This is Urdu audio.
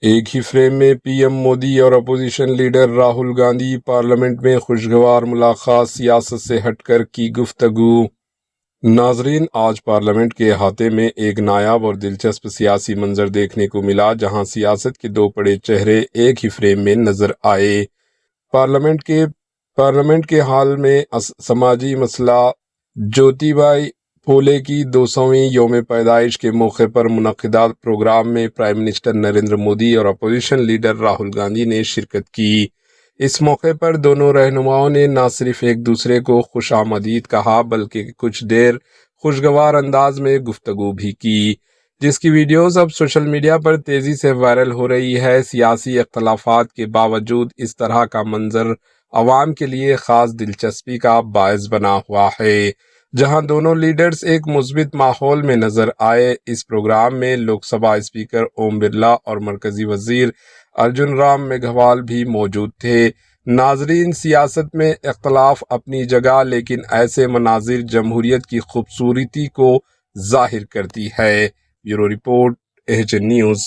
ایک ہی فریم میں پی ایم مودی اور opposition leader Rahul Gandhi, parliament میں خوشگوار ملاقات، سیاست سے ہٹ کر کی گفتگو۔ ناظرین، آج پارلیمنٹ کے احاطے میں ایک نایاب اور دلچسپ سیاسی منظر دیکھنے کو ملا، جہاں سیاست کے دو بڑے چہرے ایک ہی فریم میں نظر آئے۔ پارلیمنٹ کے ہال میں سماجی مسئلہ جیوتی بائی پھولے کی 200ویں یوم پیدائش کے موقع پر منعقدہ پروگرام میں پرائم منسٹر نریندر مودی اور اپوزیشن لیڈر راہل گاندھی نے شرکت کی۔ اس موقع پر دونوں رہنماؤں نے نہ صرف ایک دوسرے کو خوش آمدید کہا، بلکہ کچھ دیر خوشگوار انداز میں گفتگو بھی کی، جس کی ویڈیوز اب سوشل میڈیا پر تیزی سے وائرل ہو رہی ہے۔ سیاسی اختلافات کے باوجود اس طرح کا منظر عوام کے لیے خاص دلچسپی کا باعث بنا ہوا ہے، جہاں دونوں لیڈرز ایک مثبت ماحول میں نظر آئے۔ اس پروگرام میں لوک سبھا اسپیکر اوم برلا اور مرکزی وزیر ارجن رام میگھوال بھی موجود تھے۔ ناظرین، سیاست میں اختلاف اپنی جگہ، لیکن ایسے مناظر جمہوریت کی خوبصورتی کو ظاہر کرتی ہے۔ Bureau report, H N news.